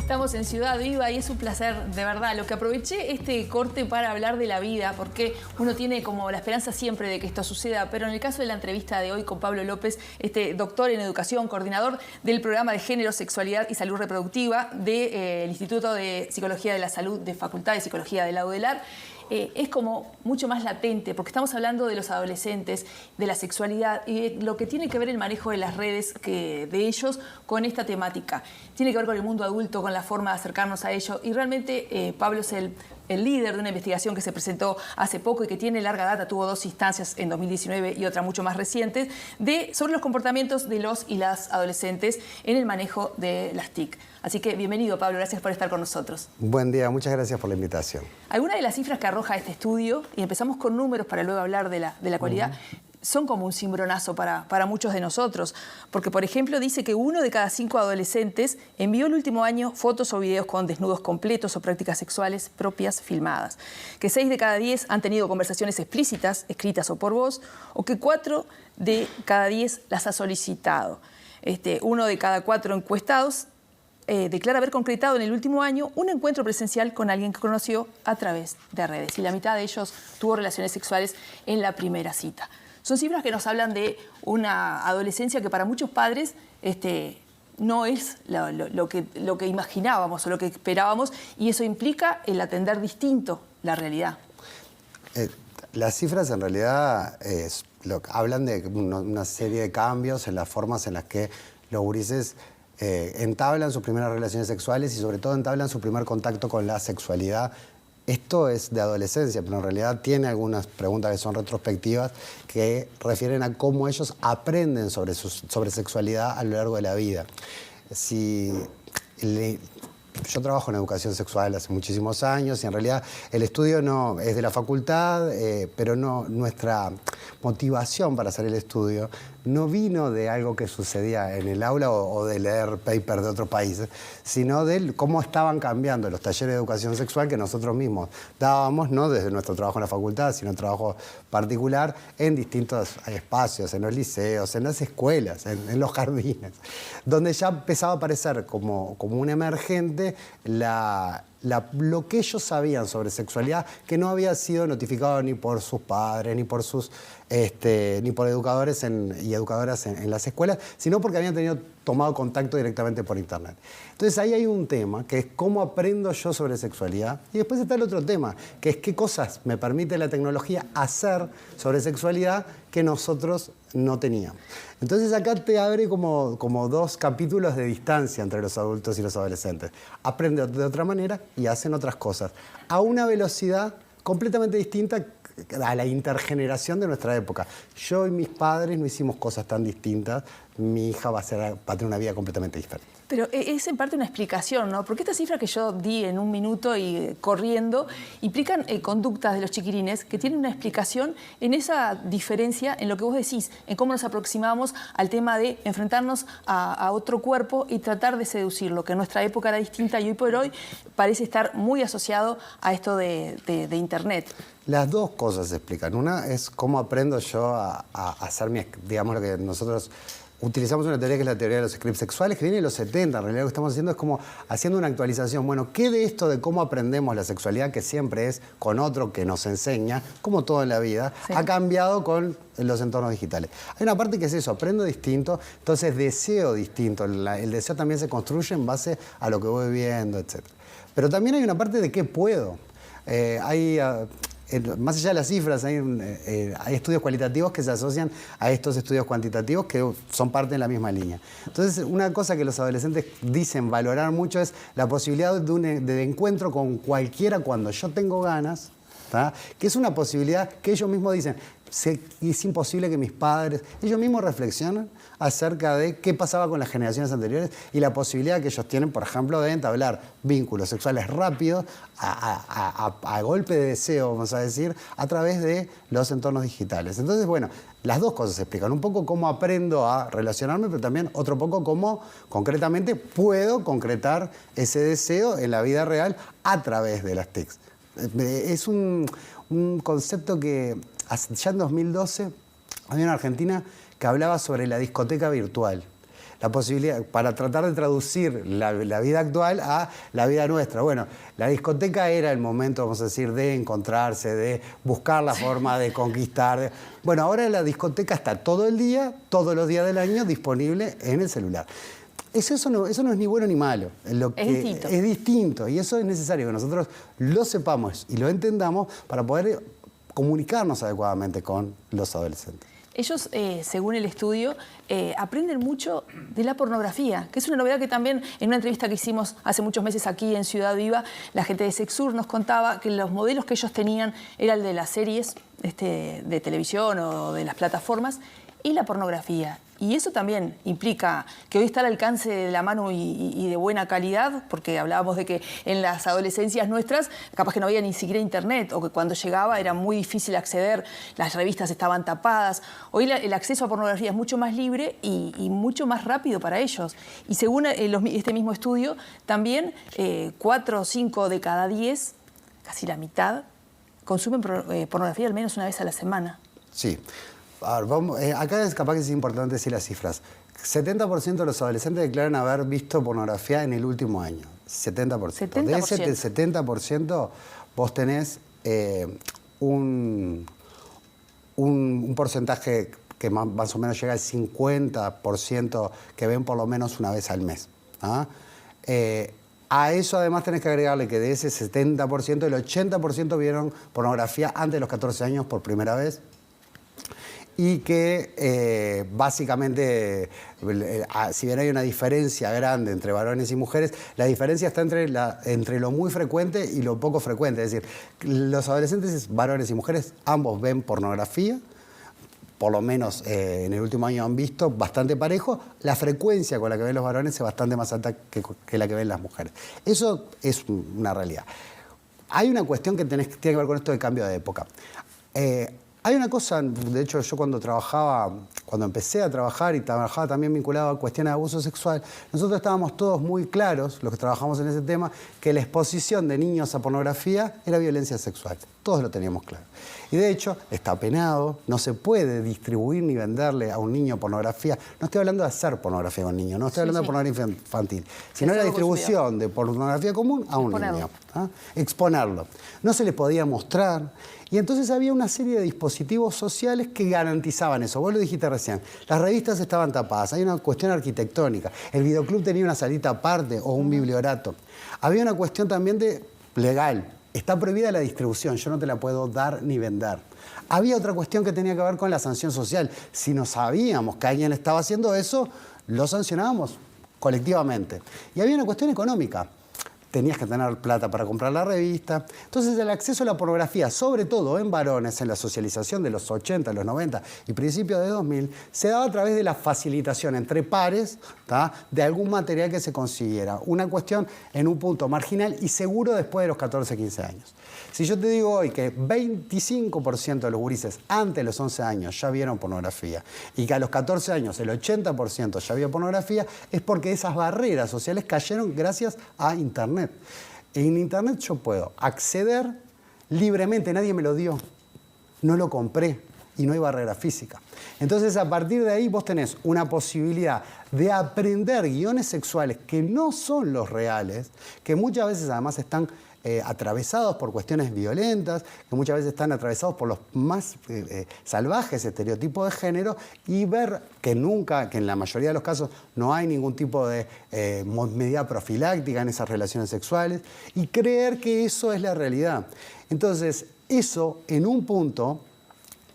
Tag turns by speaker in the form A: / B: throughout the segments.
A: Estamos en Ciudad Viva y es un placer, de verdad. Lo que aproveché este corte para hablar de la vida, porque uno tiene como la esperanza siempre de que esto suceda, pero en el caso de la entrevista de hoy con Pablo López, doctor en educación, coordinador del programa de Género, Sexualidad y Salud Reproductiva del Instituto de Psicología de la Salud de Facultad de Psicología de la UDELAR, es como mucho más latente, porque estamos hablando de los adolescentes, de la sexualidad y de lo que tiene que ver el manejo de las redes de ellos con esta temática. Tiene que ver con el mundo adulto, con la forma de acercarnos a ello. Y realmente Pablo es el líder de una investigación que se presentó hace poco y que tiene larga data, tuvo 2 instancias en 2019 y otra mucho más reciente, sobre los comportamientos de los y las adolescentes en el manejo de las TIC. Así que bienvenido, Pablo, gracias por estar con nosotros.
B: Buen día, muchas gracias por la invitación.
A: Algunas de las cifras que arroja este estudio, y empezamos con números para luego hablar de la cualidad, son como un cimbronazo para muchos de nosotros. Porque, por ejemplo, dice que 1 de cada 5 adolescentes envió el último año fotos o videos con desnudos completos o prácticas sexuales propias filmadas. Que 6 de cada 10 han tenido conversaciones explícitas, escritas o por voz, o que 4 de cada 10 las ha solicitado. 1 de cada 4 encuestados declara haber concretado en el último año un encuentro presencial con alguien que conoció a través de redes. Y la mitad de ellos tuvo relaciones sexuales en la primera cita. Son cifras que nos hablan de una adolescencia que para muchos padres no es lo que imaginábamos o lo que esperábamos, y eso implica el atender distinto la realidad.
B: Las cifras en realidad hablan de una serie de cambios en las formas en las que los gurises entablan sus primeras relaciones sexuales y sobre todo entablan su primer contacto con la sexualidad. Esto es de adolescencia, pero en realidad tiene algunas preguntas que son retrospectivas que refieren a cómo ellos aprenden sobre sexualidad a lo largo de la vida. Yo trabajo en educación sexual hace muchísimos años y en realidad el estudio no es de la facultad, pero nuestra motivación para hacer el estudio no vino de algo que sucedía en el aula o de leer papers de otros países, sino de cómo estaban cambiando los talleres de educación sexual que nosotros mismos dábamos, no desde nuestro trabajo en la facultad, sino trabajo particular en distintos espacios, en los liceos, en las escuelas, en los jardines, donde ya empezaba a aparecer como un emergente lo que ellos sabían sobre sexualidad, que no había sido notificado ni por sus padres, ni por ni por educadores y educadoras en las escuelas, sino porque habían tomado contacto directamente por internet. Entonces ahí hay un tema, que es cómo aprendo yo sobre sexualidad, y después está el otro tema, que es qué cosas me permite la tecnología hacer sobre sexualidad que nosotros no teníamos. Entonces acá te abre como 2 capítulos de distancia entre los adultos y los adolescentes. Aprenden de otra manera y hacen otras cosas a una velocidad completamente distinta a la intergeneración de nuestra época. Yo y mis padres no hicimos cosas tan distintas. Mi hija va a tener una vida completamente diferente.
A: Pero es en parte una explicación, ¿no? Porque estas cifras que yo di en un minuto y corriendo implican conductas de los chiquirines que tienen una explicación en esa diferencia, en lo que vos decís, en cómo nos aproximamos al tema de enfrentarnos a otro cuerpo y tratar de seducirlo, que en nuestra época era distinta y hoy por hoy parece estar muy asociado a esto de Internet.
B: Las 2 cosas se explican. Una es cómo aprendo yo a hacer digamos, lo que nosotros utilizamos una teoría que es la teoría de los scripts sexuales, que viene de los 70. En realidad lo que estamos haciendo es como haciendo una actualización. Bueno, ¿qué de esto de cómo aprendemos la sexualidad, que siempre es con otro que nos enseña, como todo en la vida, sí, ha cambiado con los entornos digitales? Hay una parte que es eso, aprendo distinto, entonces deseo distinto. El deseo también se construye en base a lo que voy viendo, etc. Pero también hay una parte de qué puedo. Más allá de las cifras, hay estudios cualitativos que se asocian a estos estudios cuantitativos que son parte de la misma línea. Entonces, una cosa que los adolescentes dicen valorar mucho es la posibilidad de encuentro con cualquiera cuando yo tengo ganas, ¿tá? Que es una posibilidad que ellos mismos dicen, es imposible que mis padres, ellos mismos reflexionan acerca de qué pasaba con las generaciones anteriores y la posibilidad que ellos tienen, por ejemplo, de entablar vínculos sexuales rápidos a golpe de deseo, vamos a decir, a través de los entornos digitales. Entonces, bueno, las 2 cosas se explican. Un poco cómo aprendo a relacionarme, pero también otro poco cómo concretamente puedo concretar ese deseo en la vida real a través de las TICs. Es un concepto que ya en 2012 había una Argentina que hablaba sobre la discoteca virtual. la posibilidad, para tratar de traducir la vida actual a la vida nuestra. Bueno, la discoteca era el momento, vamos a decir, de encontrarse, de buscar la forma de conquistar. Bueno, ahora la discoteca está todo el día, todos los días del año, disponible en el celular. Eso no es ni bueno ni malo. Es distinto. Y eso es necesario que nosotros lo sepamos y lo entendamos para poder comunicarnos adecuadamente con los adolescentes.
A: Ellos, según el estudio, aprenden mucho de la pornografía, que es una novedad que también en una entrevista que hicimos hace muchos meses aquí en Ciudad Viva, la gente de Sexur nos contaba que los modelos que ellos tenían eran el de las series de televisión o de las plataformas y la pornografía. Y eso también implica que hoy está al alcance de la mano y de buena calidad, porque hablábamos de que en las adolescencias nuestras capaz que no había ni siquiera internet, o que cuando llegaba era muy difícil acceder, las revistas estaban tapadas. Hoy el acceso a pornografía es mucho más libre y mucho más rápido para ellos. Y según este mismo estudio, también 4 o 5 de cada 10, casi la mitad, consumen pornografía al menos una vez a la semana.
B: Sí. A ver, acá es capaz que es importante decir las cifras. 70% de los adolescentes declaran haber visto pornografía en el último año. 70%. De ese 70% vos tenés un porcentaje que más o menos llega al 50% que ven por lo menos una vez al mes. ¿Ah? A eso además tenés que agregarle que de ese 70%, el 80% vieron pornografía antes de los 14 años por primera vez. Y que básicamente, si bien hay una diferencia grande entre varones y mujeres, la diferencia está entre lo muy frecuente y lo poco frecuente. Es decir, los adolescentes, varones y mujeres, ambos ven pornografía, por lo menos en el último año han visto, bastante parejo. La frecuencia con la que ven los varones es bastante más alta que la que ven las mujeres. Eso es una realidad. Hay una cuestión que tiene que ver con esto de cambio de época. Hay una cosa, de hecho yo cuando empecé a trabajar y trabajaba también vinculado a cuestiones de abuso sexual, nosotros estábamos todos muy claros, los que trabajamos en ese tema, que la exposición de niños a pornografía era violencia sexual. Todos lo teníamos claro. Y de hecho está penado, no se puede distribuir ni venderle a un niño pornografía. No estoy hablando de hacer pornografía con niños, no estoy hablando de pornografía infantil, sino de la distribución de pornografía común a un niño. ¿Ah? Exponerlo. No se le podía mostrar. Y entonces había una serie de dispositivos sociales que garantizaban eso. Vos lo dijiste recién, las revistas estaban tapadas, hay una cuestión arquitectónica, el videoclub tenía una salita aparte o un bibliorato. Había una cuestión también legal, está prohibida la distribución, yo no te la puedo dar ni vender. Había otra cuestión que tenía que ver con la sanción social. Si no sabíamos que alguien estaba haciendo eso, lo sancionábamos colectivamente. Y había una cuestión económica. Tenías que tener plata para comprar la revista. Entonces el acceso a la pornografía, sobre todo en varones, en la socialización de los 80, los 90 y principios de 2000, se daba a través de la facilitación entre pares, ¿tá?, de algún material que se consiguiera. Una cuestión en un punto marginal y seguro después de los 14, 15 años. Si yo te digo hoy que 25% de los gurises antes de los 11 años ya vieron pornografía y que a los 14 años el 80% ya vio pornografía, es porque esas barreras sociales cayeron gracias a Internet. En Internet yo puedo acceder libremente, nadie me lo dio, no lo compré y no hay barrera física. Entonces a partir de ahí vos tenés una posibilidad de aprender guiones sexuales que no son los reales, que muchas veces además están atravesados por cuestiones violentas, que muchas veces están atravesados por los más salvajes estereotipos de género, y ver que en la mayoría de los casos no hay ningún tipo de medida profiláctica en esas relaciones sexuales, y creer que eso es la realidad. Entonces, eso en un punto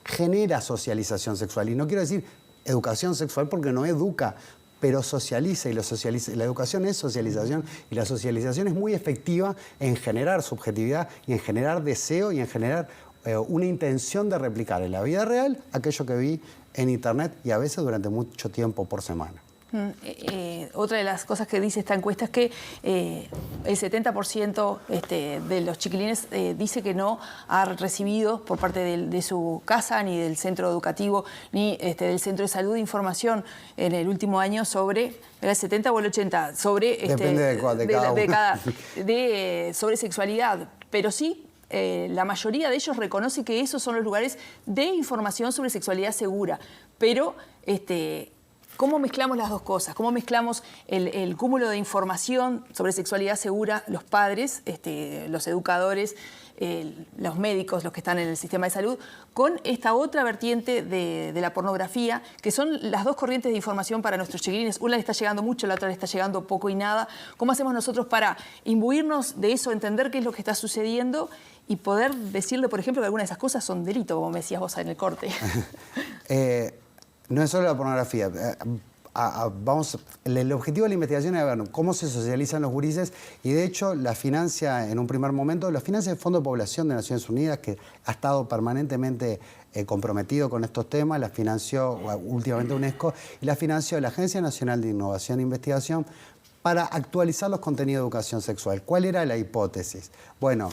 B: genera socialización sexual, y no quiero decir educación sexual porque no educa, pero socializa y la educación es socialización y la socialización es muy efectiva en generar subjetividad y en generar deseo y en generar una intención de replicar en la vida real aquello que vi en Internet y a veces durante mucho tiempo por semana.
A: Otra de las cosas que dice esta encuesta es que el 70% de los chiquilines dice que no ha recibido por parte de su casa, ni del centro educativo, ni del centro de salud información en el último año sobre, ¿era el 70 o el 80? Sobre,
B: depende
A: sobre sexualidad, pero sí. La mayoría de ellos reconoce que esos son los lugares de información sobre sexualidad segura, pero ¿Cómo mezclamos las dos cosas? ¿Cómo mezclamos el cúmulo de información sobre sexualidad segura, los padres, los educadores, los médicos, los que están en el sistema de salud, con esta otra vertiente de la pornografía, que son las dos corrientes de información para nuestros chiquilines? Una le está llegando mucho, la otra le está llegando poco y nada. ¿Cómo hacemos nosotros para imbuirnos de eso, entender qué es lo que está sucediendo y poder decirle, por ejemplo, que algunas de esas cosas son delito, como me decías vos en el corte?
B: No es solo la pornografía. El objetivo de la investigación es ver cómo se socializan los gurises, y de hecho la financia en un primer momento, la financia el Fondo de Población de Naciones Unidas, que ha estado permanentemente comprometido con estos temas, la financió últimamente UNESCO, y la financió la Agencia Nacional de Innovación e Investigación para actualizar los contenidos de educación sexual. ¿Cuál era la hipótesis? Bueno,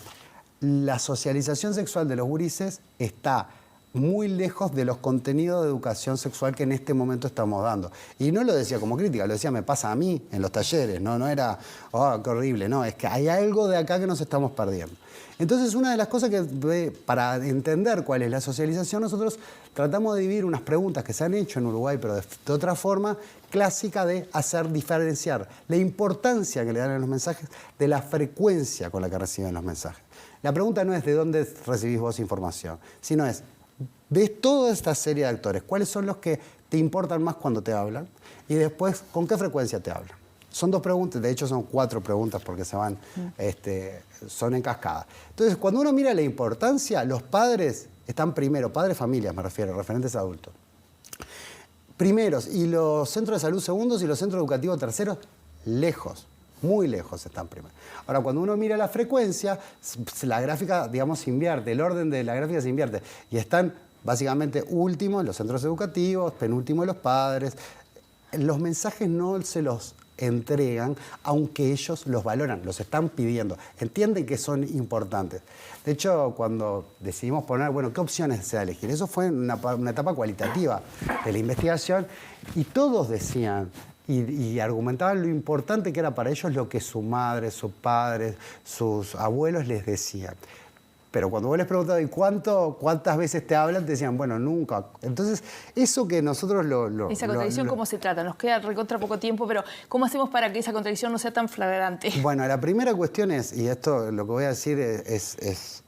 B: la socialización sexual de los gurises está muy lejos de los contenidos de educación sexual que en este momento estamos dando. Y no lo decía como crítica, lo decía, me pasa a mí en los talleres, no era, oh, qué horrible, no, es que hay algo de acá que nos estamos perdiendo. Entonces, una de las cosas que, para entender cuál es la socialización, nosotros tratamos de dividir unas preguntas que se han hecho en Uruguay, pero de otra forma clásica, de hacer diferenciar la importancia que le dan a los mensajes de la frecuencia con la que reciben los mensajes. La pregunta no es de dónde recibís vos información, sino es, ves toda esta serie de actores, ¿cuáles son los que te importan más cuando te hablan? Y después, ¿con qué frecuencia te hablan? Son dos preguntas, de hecho son 4 preguntas porque se van, son en cascada. Entonces, cuando uno mira la importancia, los padres están primero, padres, familias me refiero, referentes adultos. Primeros, y los centros de salud segundos y los centros educativos terceros, lejos. Muy lejos están primero. Ahora, cuando uno mira la frecuencia, la gráfica, digamos, se invierte, el orden de la gráfica se invierte. Y están básicamente últimos los centros educativos, penúltimos los padres. Los mensajes no se los entregan, aunque ellos los valoran, los están pidiendo. Entienden que son importantes. De hecho, cuando decidimos poner, bueno, ¿qué opciones se va a elegir? Eso fue una etapa cualitativa de la investigación, y todos decían, y argumentaban lo importante que era para ellos lo que su madre, su padre, sus abuelos les decían. Pero cuando vos les preguntabas, ¿y cuántas veces te hablan? Te decían, bueno, nunca. Entonces, eso que nosotros
A: esa contradicción, ¿cómo se trata? Nos queda recontra poco tiempo, pero ¿cómo hacemos para que esa contradicción no sea tan flagrante?
B: Bueno, la primera cuestión es, y esto lo que voy a decir es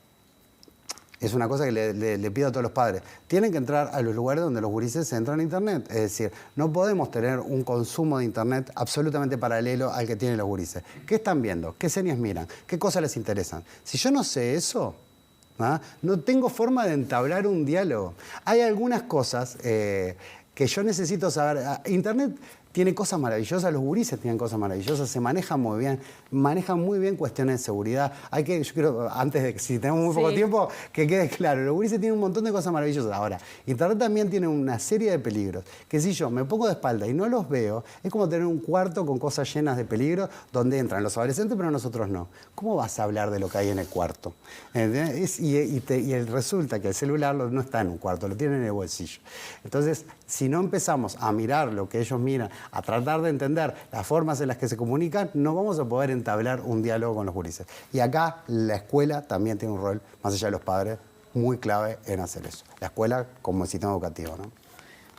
B: una cosa que le pido a todos los padres. Tienen que entrar a los lugares donde los gurises entran a Internet. Es decir, no podemos tener un consumo de Internet absolutamente paralelo al que tienen los gurises. ¿Qué están viendo? ¿Qué series miran? ¿Qué cosas les interesan? Si yo no sé eso, no tengo forma de entablar un diálogo. Hay algunas cosas que yo necesito saber. Internet tiene cosas maravillosas, los gurises tienen cosas maravillosas, se manejan muy bien cuestiones de seguridad. Yo quiero, antes de que, si tenemos muy poco tiempo, que quede claro, los gurises tienen un montón de cosas maravillosas. Ahora, Internet también tiene una serie de peligros, que si yo me pongo de espalda y no los veo, es como tener un cuarto con cosas llenas de peligros, donde entran los adolescentes, pero nosotros no. ¿Cómo vas a hablar de lo que hay en el cuarto? Y resulta que el celular no está en un cuarto, lo tienen en el bolsillo. Entonces, si no empezamos a mirar lo que ellos miran, a tratar de entender las formas en las que se comunican, no vamos a poder entablar un diálogo con los gurises. Y acá la escuela también tiene un rol, más allá de los padres, muy clave en hacer eso. La escuela como sistema educativo, ¿no?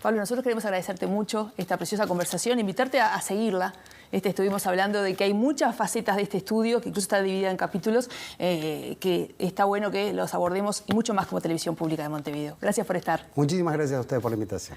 A: Pablo, nosotros queremos agradecerte mucho esta preciosa conversación, invitarte a seguirla. Estuvimos hablando de que hay muchas facetas de este estudio, que incluso está dividida en capítulos, que está bueno que los abordemos, y mucho más como Televisión Pública de Montevideo. Gracias por estar.
B: Muchísimas gracias a ustedes por la invitación.